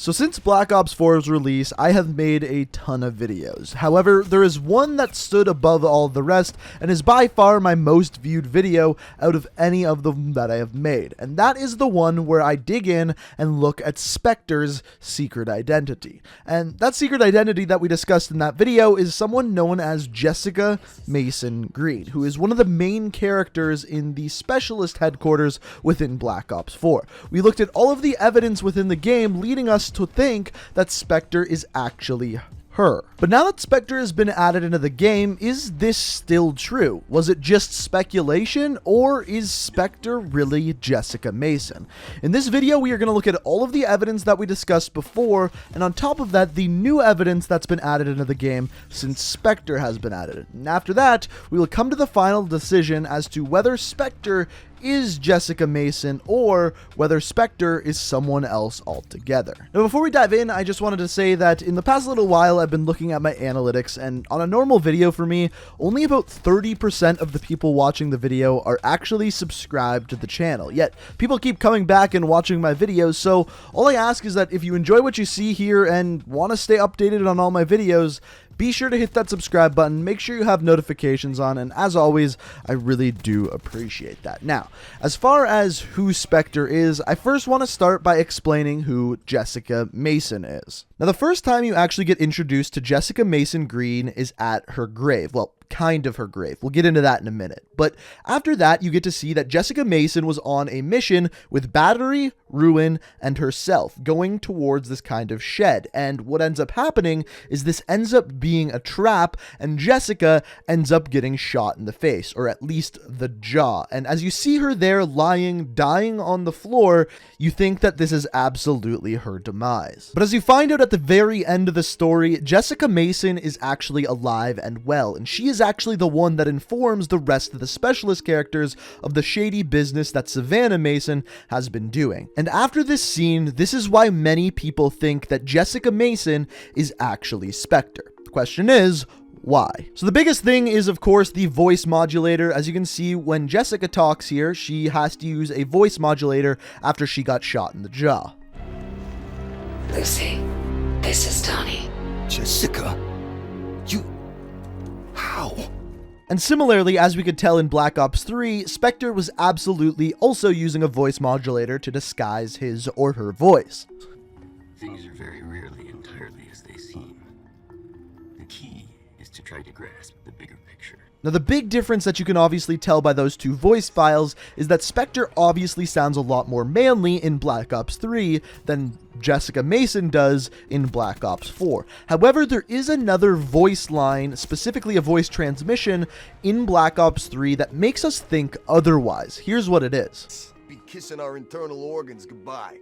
So since Black Ops 4's release, I have made a ton of videos. However, there is one that stood above all the rest and is by far my most viewed video out of any of them that I have made. And that is the one where I dig in and look at Spectre's secret identity. And that secret identity that we discussed in that video is someone known as Jessica Mason Green, who is one of the main characters in the specialist headquarters within Black Ops 4. We looked at all of the evidence within the game leading us to think that Spectre is actually her. But now that Spectre has been added into the game, is this still true? Was it just speculation, or is Spectre really Jessica Mason? In this video, we are going to look at all of the evidence that we discussed before, and on top of that, the new evidence that's been added into the game since Spectre has been added. And after that, we will come to the final decision as to whether Spectre is Jessica Mason or whether Spectre is someone else altogether. Now, before we dive in, I just wanted to say that in the past little while, I've been looking at my analytics, and on a normal video for me, only about 30% of the people watching the video are actually subscribed to the channel. Yet, people keep coming back and watching my videos, so all I ask is that if you enjoy what you see here and want to stay updated on all my videos, be sure to hit that subscribe button, make sure you have notifications on, and as always, I really do appreciate that. Now, as far as who Spectre is, I first want to start by explaining who Jessica Mason is. Now, the first time you actually get introduced to Jessica Mason Green is at her grave. Well, kind of her grave. We'll get into that in a minute. But after that, you get to see that Jessica Mason was on a mission with Battery, Ruin, and herself going towards this kind of shed. And what ends up happening is this ends up being a trap, and Jessica ends up getting shot in the face, or at least the jaw. And as you see her there lying, dying on the floor, you think that this is absolutely her demise. But as you find out at the very end of the story, Jessica Mason is actually alive and well, and she is actually the one that informs the rest of the specialist characters of the shady business that Savannah Mason has been doing. And after this scene, this is why many people think that Jessica Mason is actually Spectre. The question is, why? So the biggest thing is, of course, the voice modulator. As you can see, when Jessica talks here, she has to use a voice modulator after she got shot in the jaw. Lucy, this is Donnie. Jessica? How? And similarly, as we could tell in Black Ops 3, Spectre was absolutely also using a voice modulator to disguise his or her voice. Things are very rarely entirely as they seem. The key is to try to grasp the bigger picture. Now, the big difference that you can obviously tell by those two voice files is that Spectre obviously sounds a lot more manly in Black Ops 3 than Jessica Mason does in Black Ops 4. However, there is another voice line, specifically a voice transmission, in Black Ops 3 that makes us think otherwise. Here's what it is. Be kissing our internal organs goodbye.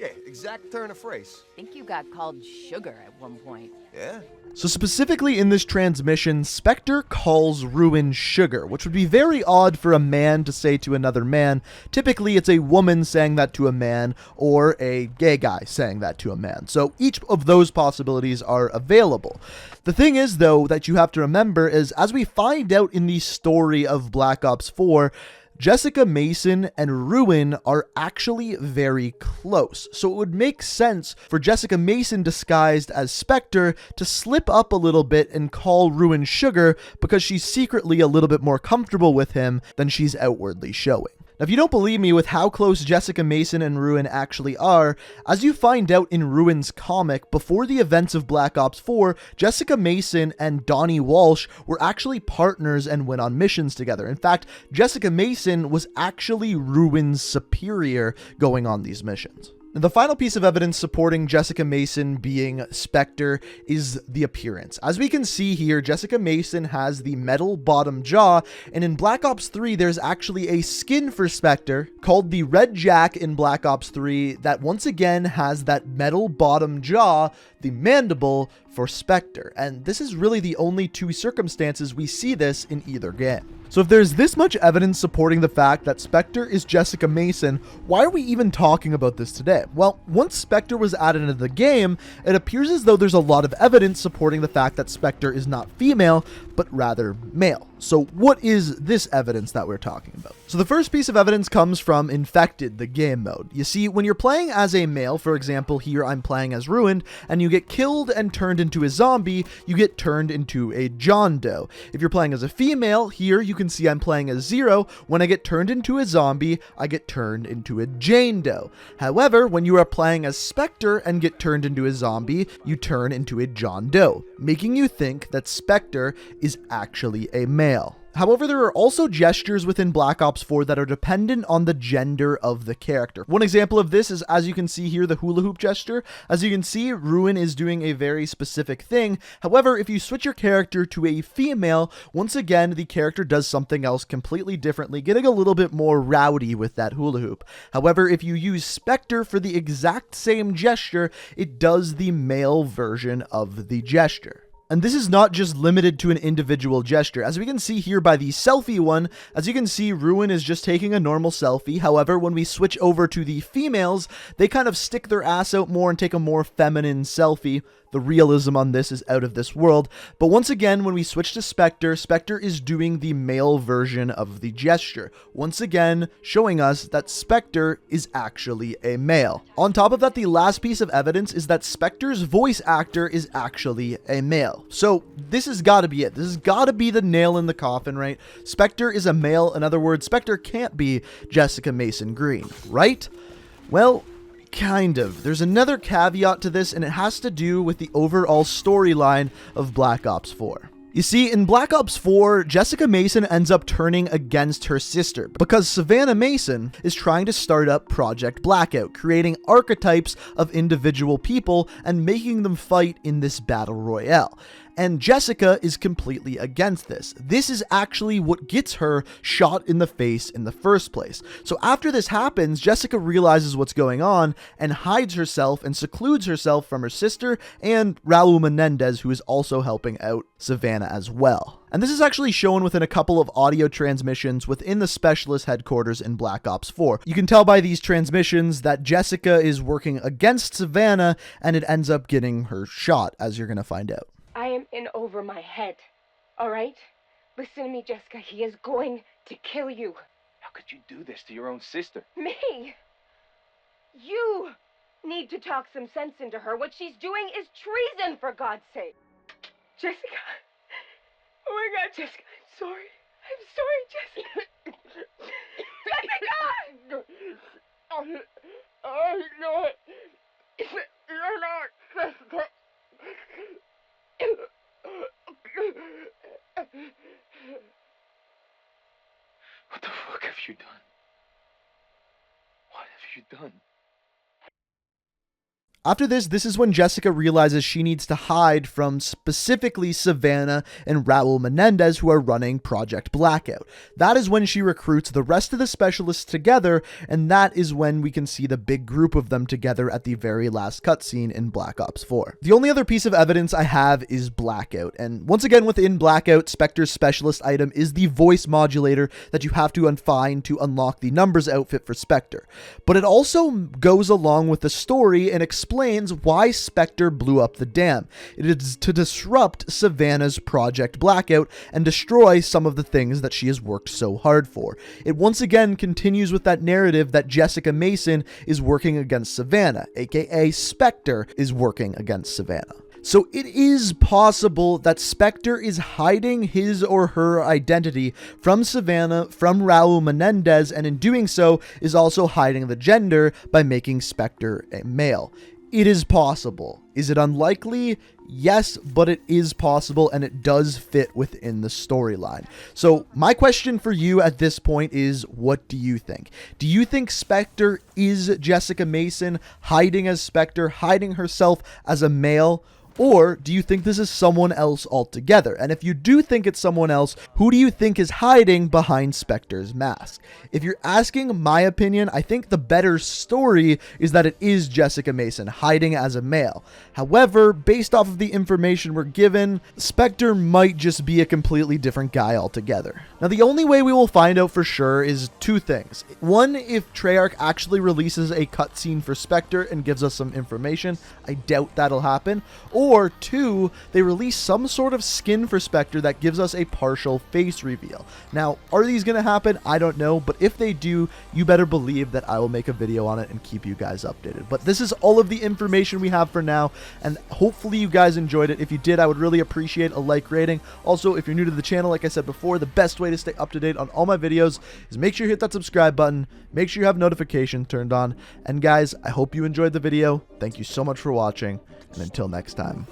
Yeah, exact turn of phrase. Think you got called sugar at one point. Yeah? So specifically in this transmission, Spectre calls Ruin sugar, which would be very odd for a man to say to another man. Typically, it's a woman saying that to a man, or a gay guy saying that to a man. So each of those possibilities are available. The thing is, though, that you have to remember is, as we find out in the story of Black Ops 4, Jessica Mason and Ruin are actually very close, so it would make sense for Jessica Mason disguised as Spectre to slip up a little bit and call Ruin sugar because she's secretly a little bit more comfortable with him than she's outwardly showing. Now, if you don't believe me with how close Jessica Mason and Ruin actually are, as you find out in Ruin's comic, before the events of Black Ops 4, Jessica Mason and Donnie Walsh were actually partners and went on missions together. In fact, Jessica Mason was actually Ruin's superior going on these missions. The final piece of evidence supporting Jessica Mason being Spectre is the appearance. As we can see here, Jessica Mason has the metal bottom jaw, and in Black Ops 3, there's actually a skin for Spectre called the Red Jack in Black Ops 3 that once again has that metal bottom jaw, the mandible, for Spectre. And this is really the only two circumstances we see this in either game. So if there's this much evidence supporting the fact that Spectre is Jessica Mason, why are we even talking about this today? Well, once Spectre was added into the game, it appears as though there's a lot of evidence supporting the fact that Spectre is not female, but rather male. So what is this evidence that we're talking about? So the first piece of evidence comes from Infected, the game mode. You see, when you're playing as a male, for example, here I'm playing as Ruined, and you get killed and turned into a zombie, you get turned into a John Doe. If you're playing as a female, here you can see I'm playing as Zero. When I get turned into a zombie, I get turned into a Jane Doe. However, when you are playing as Spectre and get turned into a zombie, you turn into a John Doe, making you think that Spectre is actually a male. However, there are also gestures within Black Ops 4 that are dependent on the gender of the character. One example of this is, as you can see here, the hula hoop gesture. As you can see, Ruin is doing a very specific thing. However, if you switch your character to a female, once again, the character does something else completely differently, getting a little bit more rowdy with that hula hoop. However, if you use Spectre for the exact same gesture, it does the male version of the gesture. And this is not just limited to an individual gesture. As we can see here by the selfie one, as you can see, Ruin is just taking a normal selfie. However, when we switch over to the females, they kind of stick their ass out more and take a more feminine selfie. The realism on this is out of this world. But once again, when we switch to Spectre, Spectre is doing the male version of the gesture. Once again, showing us that Spectre is actually a male. On top of that, the last piece of evidence is that Spectre's voice actor is actually a male. So this has got to be it. This has got to be the nail in the coffin, right? Spectre is a male. In other words, Spectre can't be Jessica Mason Green, right? Well, kind of. There's another caveat to this, and it has to do with the overall storyline of Black Ops 4. You see, in Black Ops 4, Jessica Mason ends up turning against her sister because Savannah Mason is trying to start up Project Blackout, creating archetypes of individual people and making them fight in this battle royale. And Jessica is completely against this. This is actually what gets her shot in the face in the first place. So after this happens, Jessica realizes what's going on and hides herself and secludes herself from her sister and Raul Menendez, who is also helping out Savannah as well. And this is actually shown within a couple of audio transmissions within the Specialist headquarters in Black Ops 4. You can tell by these transmissions that Jessica is working against Savannah, and it ends up getting her shot, as you're going to find out. I am in over my head, all right? Listen to me, Jessica. He is going to kill you. How could you do this to your own sister? Me? You need to talk some sense into her. What she's doing is treason, for God's sake. Jessica. Oh my God, Jessica. I'm sorry. I'm sorry, Jessica. Jessica! I'm not. You're not, Jessica. What the fuck have you done? What have you done? After this is when Jessica realizes she needs to hide from specifically Savannah and Raul Menendez, who are running Project Blackout. That is when she recruits the rest of the Specialists together, and that is when we can see the big group of them together at the very last cutscene in Black Ops 4. The only other piece of evidence I have is Blackout, and once again within Blackout, Spectre's Specialist item is the voice modulator that you have to find to unlock the Numbers outfit for Spectre. But it also goes along with the story and explains why Spectre blew up the dam. It is to disrupt Savannah's Project Blackout and destroy some of the things that she has worked so hard for. It once again continues with that narrative that Jessica Mason is working against Savannah, aka Spectre is working against Savannah. So it is possible that Spectre is hiding his or her identity from Savannah, from Raul Menendez, and in doing so is also hiding the gender by making Spectre a male. It is possible. Is it unlikely? Yes, but it is possible, and it does fit within the storyline. So my question for you at this point is, what do you think? Do you think Spectre is Jessica Mason hiding as Spectre, hiding herself as a male? Or do you think this is someone else altogether? And if you do think it's someone else, who do you think is hiding behind Spectre's mask? If you're asking my opinion, I think the better story is that it is Jessica Mason hiding as a male. However, based off of the information we're given, Spectre might just be a completely different guy altogether. Now, the only way we will find out for sure is two things. One, if Treyarch actually releases a cutscene for Spectre and gives us some information. I doubt that'll happen. Or or 2, they release some sort of skin for Spectre that gives us a partial face reveal. Now, are these going to happen? I don't know, but if they do, you better believe that I will make a video on it and keep you guys updated. But this is all of the information we have for now, and hopefully you guys enjoyed it. If you did, I would really appreciate a like rating. Also, if you're new to the channel, like I said before, the best way to stay up to date on all my videos is make sure you hit that subscribe button, make sure you have notifications turned on, and guys, I hope you enjoyed the video. Thank you so much for watching, and until next time,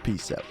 peace out.